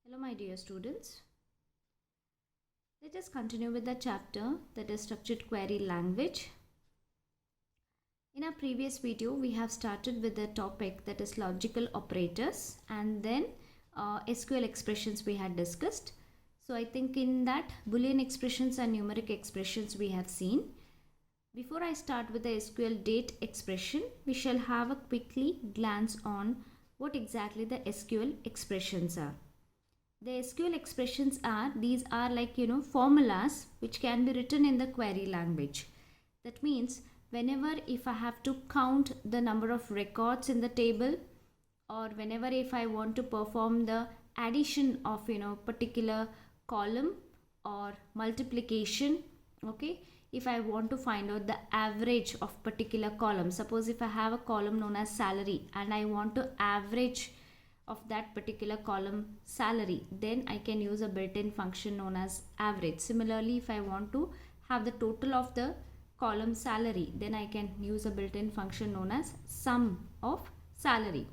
Hello my dear students. Let us continue with the chapter that is structured query language. In our previous video we have started with the topic that is logical operators and then SQL expressions we had discussed. So I think in that Boolean expressions and numeric expressions we have seen. Before I start with the SQL date expression, we shall have a quickly glance on what exactly the SQL expressions are. The SQL expressions are, these are like formulas which can be written in the query language. That means whenever if I have to count the number of records in the table, or whenever if I want to perform the addition of particular column or multiplication, okay, if I want to find out the average of particular column, suppose if I have a column known as salary and I want to average of that particular column salary, then I can use a built-in function known as average. Similarly, if I want to have the total of the column salary, then I can use a built-in function known as sum of salary.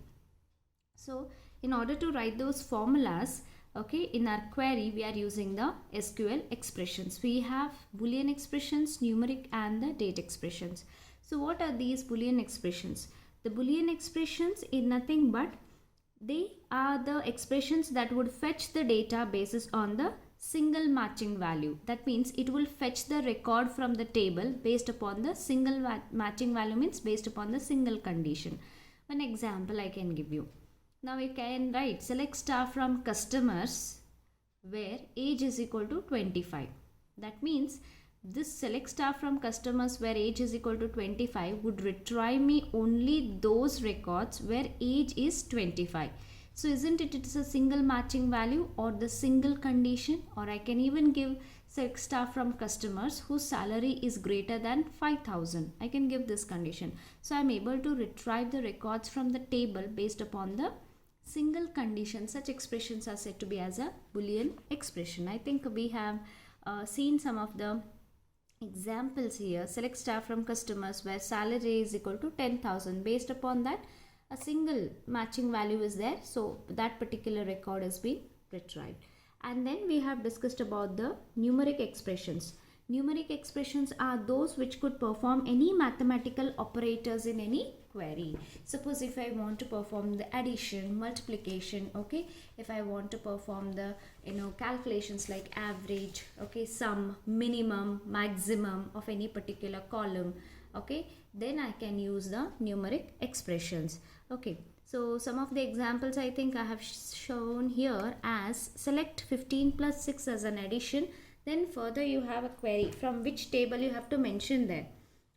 So in order to write those formulas, okay, in our query we are using the SQL expressions. We have Boolean expressions, numeric and the date expressions. So what are these Boolean expressions? The Boolean expressions is nothing but they are the expressions that would fetch the data basis on the single matching value. That means it will fetch the record from the table based upon the single matching value, means based upon the single condition. One example I can give you. Now we can write select star from customers where age is equal to 25. That means this select star from customers where age is equal to 25 would retrieve me only those records where age is 25. So isn't it, it's a single matching value or the single condition? Or I can even give select star from customers whose salary is greater than 5,000. I can give this condition. So I'm able to retrieve the records from the table based upon the single condition. Such expressions are said to be as a Boolean expression. I think we have seen some of the examples here. Select star from customers where salary is equal to 10,000. Based upon that, a single matching value is there, so that particular record is being retrieved. And then we have discussed about the numeric expressions. Numeric expressions are those which could perform any mathematical operators in any query. Suppose if I want to perform the addition, multiplication, okay, if I want to perform the calculations like average, okay, sum, minimum, maximum of any particular column, okay, then I can use the numeric expressions. Okay, so some of the examples I think I have shown here as select 15 plus 6 as an addition. Then further you have a query from which table you have to mention there,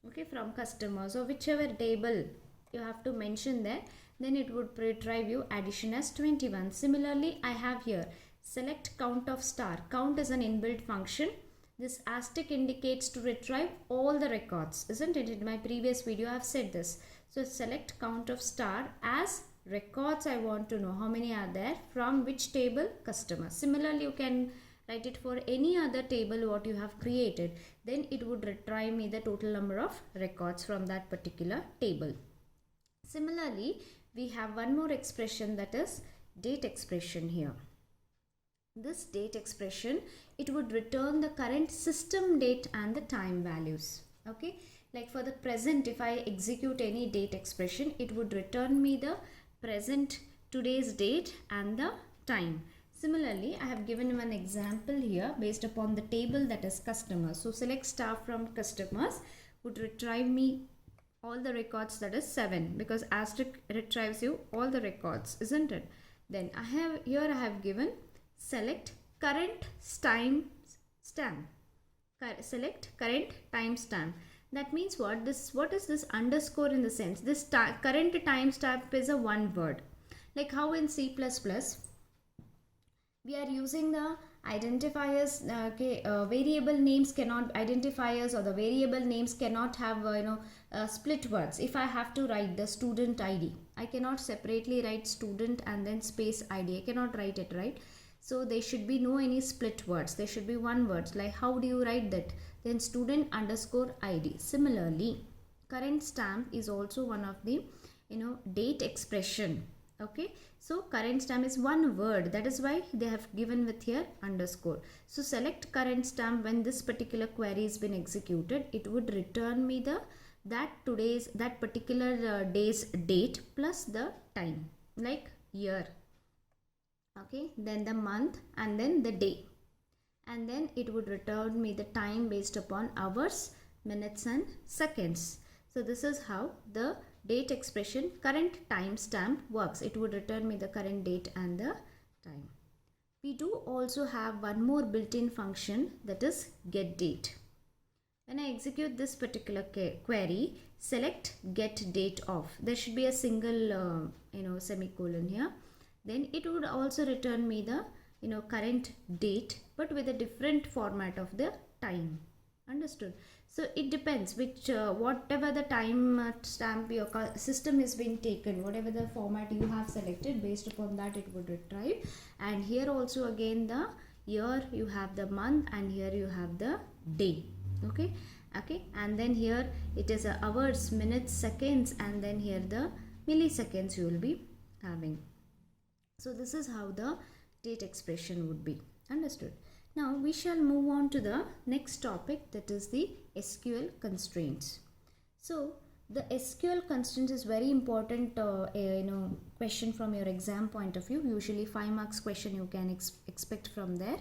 okay, from customers or whichever table you have to mention there, then it would retrieve you addition as 21. Similarly, I have here select count of star. Count is an inbuilt function. This asterisk indicates to retrieve all the records, isn't it? In my previous video I have said this. So select count of star as records I want to know how many are there from which table, customer. Similarly, you can write it for any other table what you have created, then it would retrieve me the total number of records from that particular table. Similarly, we have one more expression, that is date expression here. This date expression, it would return the current system date and the time values. Okay, like for the present, if I execute any date expression, it would return me the present today's date and the time. Similarly, I have given one example here based upon the table that is customers. So select star from customers would retrieve me all the records, that is 7, because asterisk retrieves you all the records, isn't it? Then I have given select current time stamp. Select current time stamp. That means what? What is this underscore in the sense? This current time stamp is a one word. Like how in C++ we are using the identifiers, variable names cannot, identifiers or the variable names cannot have split words. If I have to write the student ID, I cannot separately write student and then space ID. I cannot write it, right? So there should be no any split words. There should be one word. Like how do you write that? Then student underscore ID. Similarly, current stamp is also one of the date expression. Okay, So current stamp is one word, that is why they have given with here underscore. So select current stamp. When this particular query has been executed, it would return me the that particular day's date plus the time, like year, okay, then the month, and then the day, and then it would return me the time based upon hours, minutes and seconds. So this is how the date expression current timestamp works. It would return me the current date and the time. We do also have one more built-in function, that is get date. When I execute this particular query, select get date of, there should be a single semicolon here. Then it would also return me the current date, but with a different format of the time. Understood? So it depends which whatever the time stamp your system has been taken, whatever the format you have selected, based upon that it would retrieve. And here also again the year, you have the month, and here you have the day. Okay, and then here it is hours, minutes, seconds, and then here the milliseconds you will be having. So this is how the date expression would be. Understood? Now we shall move on to the next topic, that is the SQL constraints. So the SQL constraints is very important question from your exam point of view. Usually 5 marks question you can expect from there.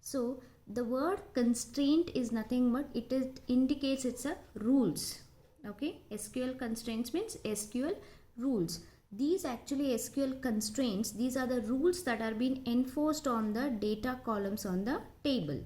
So the word constraint is nothing but it indicates it's a rules. Okay, SQL constraints means SQL rules. These actually SQL constraints, these are the rules that are being enforced on the data columns on the table.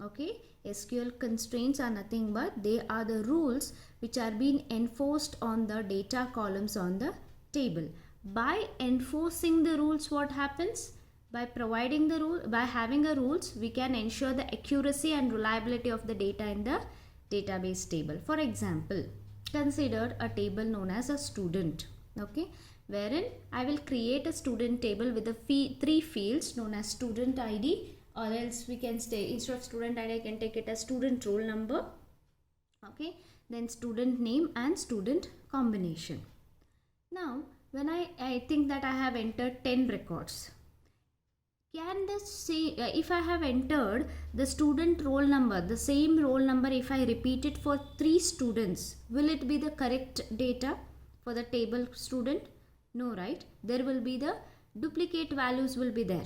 Okay, SQL constraints are nothing but they are the rules which are being enforced on the data columns on the table. By enforcing the rules, what happens? By providing the rule, by having a rules, we can ensure the accuracy and reliability of the data in the database table. For example, consider a table known as a student. Okay, wherein I will create a student table with the 3 fields known as student ID, or else we can say instead of student ID I can take it as student roll number. Okay, then student name and student combination. Now when I think that I have entered 10 records, can this say if I have entered the student roll number, the same roll number, if I repeat it for 3 students, will it be the correct data for the table student? No, right? There will be the duplicate values will be there.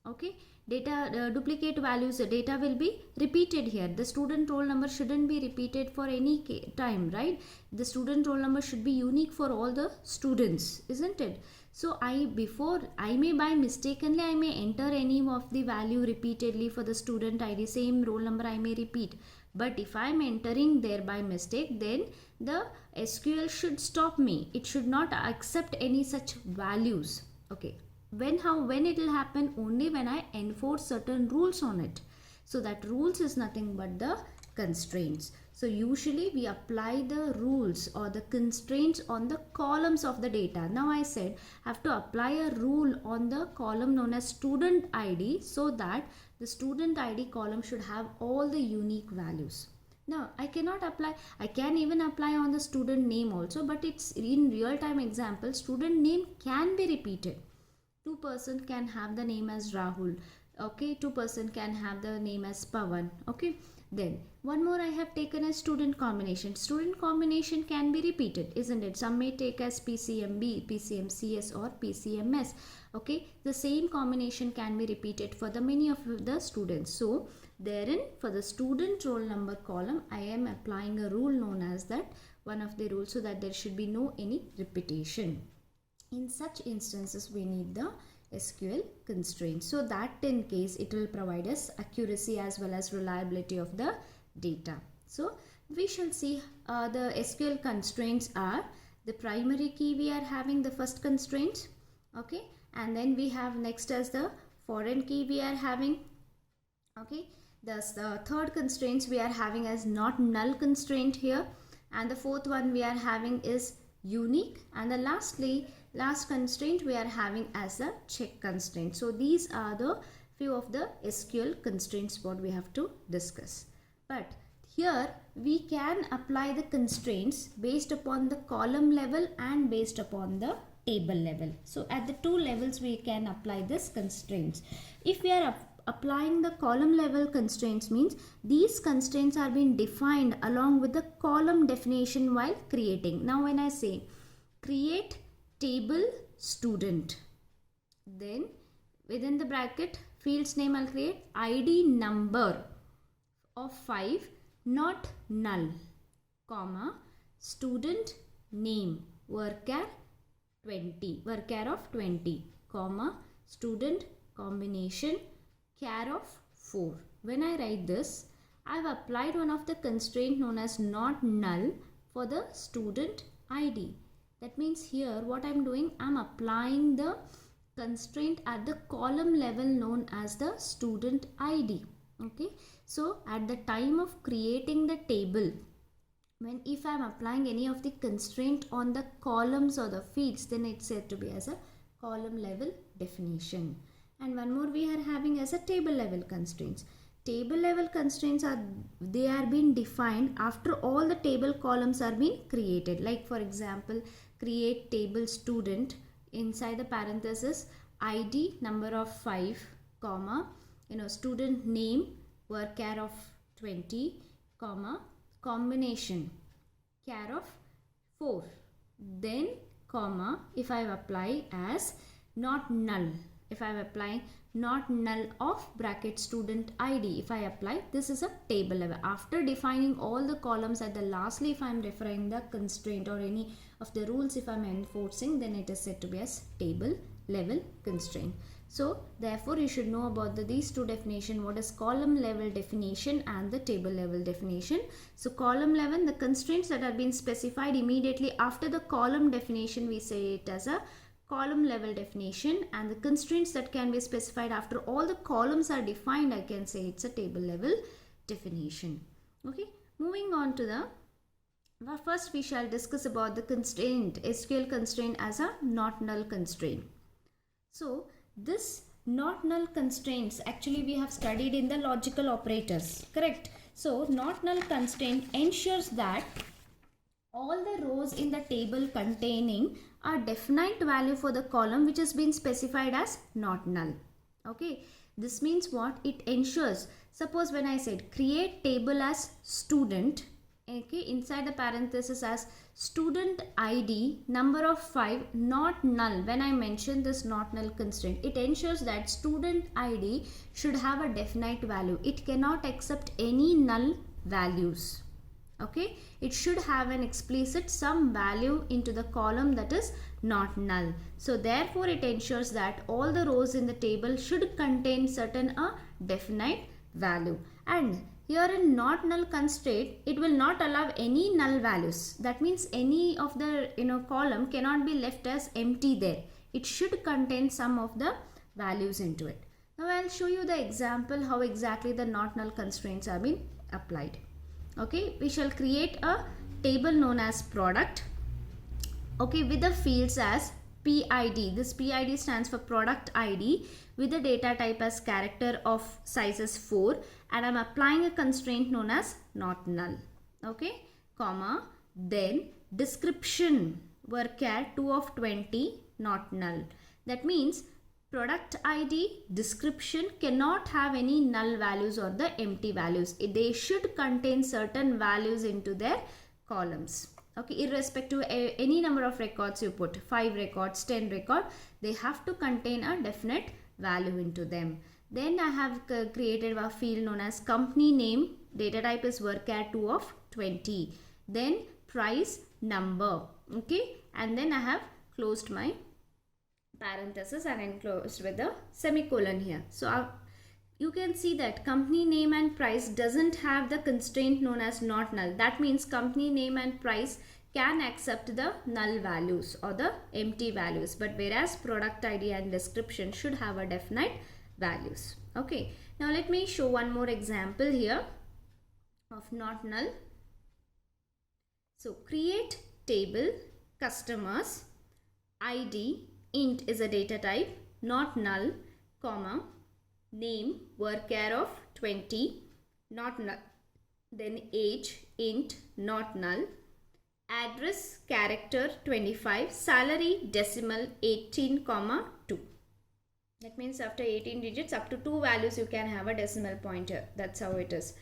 Okay, data duplicate values, data will be repeated here. The student roll number shouldn't be repeated for any time, right? The student roll number should be unique for all the students, isn't it? So before I may by mistakenly I may enter any of the value repeatedly for the student ID, same roll number I may repeat. But if I am entering there by mistake, then the SQL should stop me. It should not accept any such values. Okay, when it will happen? Only when I enforce certain rules on it. So that rules is nothing but the constraints. So usually we apply the rules or the constraints on the columns of the data. Now I said I have to apply a rule on the column known as student ID, so that the student ID column should have all the unique values. Now I cannot apply, I can even apply on the student name also, but it's in real time example, student name can be repeated. 2% can have the name as Rahul. Okay, 2% can have the name as Pawan. Okay, then one more I have taken as student combination. Student combination can be repeated, isn't it? Some may take as PCMB, PCMCS or PCMS. Okay, the same combination can be repeated for the many of the students. So therein for the student roll number column, I am applying a rule known as that, one of the rules, so that there should be no any repetition. In such instances we need the SQL constraints, so that in case it will provide us accuracy as well as reliability of the data. So we shall see the SQL constraints are the primary key, we are having the first constraint. Okay, and then we have next as the foreign key we are having. Okay, thus the third constraints we are having as not null constraint here, and the fourth one we are having is unique, and the last constraint we are having as a check constraint. So these are the few of the SQL constraints what we have to discuss. But here we can apply the constraints based upon the column level and based upon the table level. So at the two levels we can apply this constraints. If we are applying the column level constraints, means these constraints are being defined along with the column definition while creating. Now when I say create table student, then within the bracket fields name I'll create ID number of 5 not null, comma student name varchar 20, varchar of 20, comma student combination char of 4. When I write this, I have applied one of the constraint known as not null for the student ID. That means here what I am doing, I am applying the constraint at the column level known as the student ID. Okay, so at the time of creating the table, when if I am applying any of the constraint on the columns or the fields, then it's said to be as a column level definition. And one more we are having as a table level constraints. Table level constraints are being defined after all the table columns are being created. Like for example, create table student, inside the parenthesis ID number of 5, comma student name varchar of 20, comma combination char of 4, then comma if I apply as not null, if I am applying not null of bracket student ID, if I apply, this is a table level. After defining all the columns at the lastly, if I am referring the constraint or any of the rules if I am enforcing, then it is said to be as table level constraint. So therefore you should know about these two definition, what is column level definition and the table level definition. So column level, the constraints that are being specified immediately after the column definition, we say it as a column level definition, and the constraints that can be specified after all the columns are defined, I can say it's a table level definition. Okay, moving on to the first we shall discuss about the constraint, SQL constraint as a not null constraint. So this not null constraints actually we have studied in the logical operators, correct? So not null constraint ensures that all the rows in the table containing a definite value for the column which has been specified as not null. Okay, this means what? It ensures, suppose when I said create table as student, okay, inside the parenthesis as student ID number of 5 not null, when I mention this not null constraint, it ensures that student ID should have a definite value. It cannot accept any null values. Okay, it should have an explicit some value into the column that is not null. So therefore it ensures that all the rows in the table should contain certain a definite value. And here in not null constraint, it will not allow any null values. That means any of the column cannot be left as empty there. It should contain some of the values into it. Now I'll show you the example how exactly the not null constraints are being applied. Okay, we shall create a table known as product, okay, with the fields as PID. This PID stands for product ID with the data type as character of sizes 4, and I'm applying a constraint known as not null. Okay, comma, then description varchar 2 of 20 not null. That means product ID description cannot have any null values or the empty values. They should contain certain values into their columns. Okay, irrespective of any number of records you put, 5 records, 10 records, they have to contain a definite value into them. Then I have created a field known as company name, data type is varchar 2 of 20. Then price number, okay, and then I have closed my parenthesis and enclosed with a semicolon here. So you can see that company name and price doesn't have the constraint known as not null. That means company name and price can accept the null values or the empty values, but whereas product ID and description should have a definite values. Okay, now let me show one more example here of not null. So create table customers ID int is a data type not null, comma name varchar of 20 not null, then age int not null, address character 25, salary decimal 18, 2. That means after 18 digits, up to 2 values you can have a decimal pointer. That's how it is,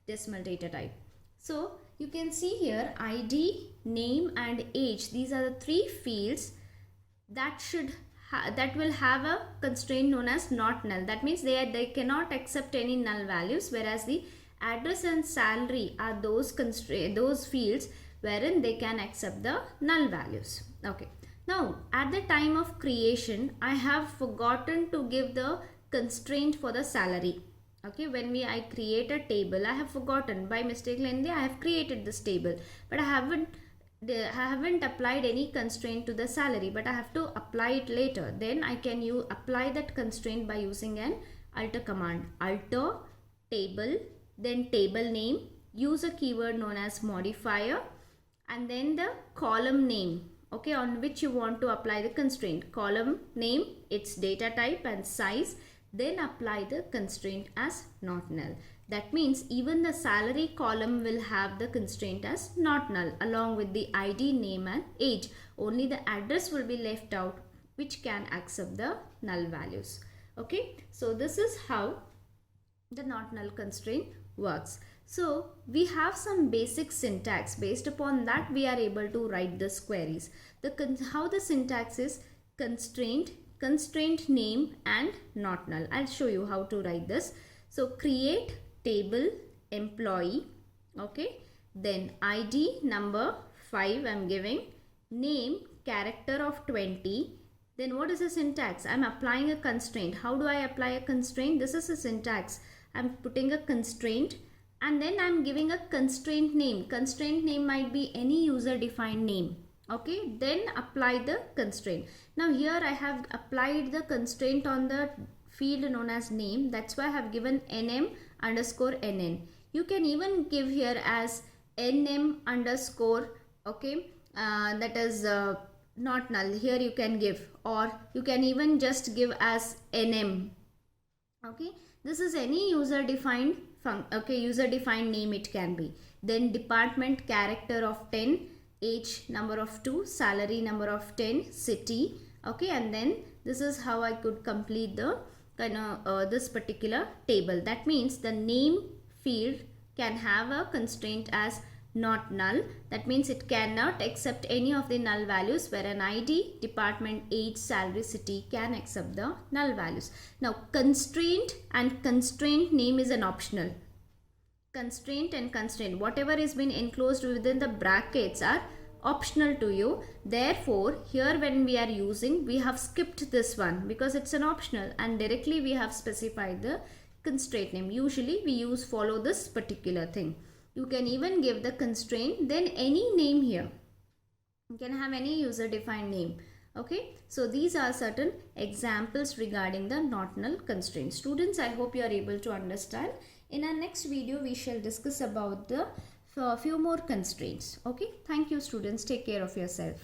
decimal data type. So you can see here ID, name and age. These are the 3 fields that that will have a constraint known as not null. That means they cannot accept any null values, whereas the address and salary are those fields wherein they can accept the null values. Okay. Now, at the time of creation, I have forgotten to give the constraint for the salary. Okay, when I create a table, I have forgotten by mistake. I have created this table, but I haven't applied any constraint to the salary, but I have to apply it later. Then I can apply that constraint by using an alter command. Alter table, then table name, use a keyword known as modifier, and then the column name, okay, on which you want to apply the constraint. Column name, its data type and size, then apply the constraint as not null. That means even the salary column will have the constraint as not null along with the ID, name and age. Only the address will be left out, which can accept the null values. Okay, so this is how the not null constraint works. So we have some basic syntax. Based upon that, we are able to write these queries. How the syntax is: constraint, constraint name and not null. I'll show you how to write this. So create table employee, okay, then ID number 5 I'm giving, name character of 20. Then what is the syntax? I'm applying a constraint. How do I apply a constraint? This is a syntax. I'm putting a constraint and then I'm giving a constraint name. Constraint name might be any user defined name. Okay, then apply the constraint. Now here I have applied the constraint on the field known as name. That's why I have given nm underscore nn. You can even give here as nm underscore, okay, that is not null. Here you can give, or you can even just give as nm. Okay, this is any user defined user defined name it can be. Then department character of 10, age number of 2, salary number of 10, city. Okay, and then this is how I could complete the this particular table. That means the name field can have a constraint as not null. That means it cannot accept any of the null values, where an ID, department, age, salary, city can accept the null values. Now constraint and constraint name is an optional. Constraint and constraint, whatever is been enclosed within the brackets, are optional to you. Therefore here when we are using, we have skipped this one because it's an optional, and directly we have specified the constraint name. Usually we follow this particular thing. You can even give the constraint, then any name here. You can have any user defined name. Okay, so these are certain examples regarding the not null constraints. Students, I hope you are able to understand. In our next video, we shall discuss about the few more constraints. Okay, thank you students. Take care of yourself.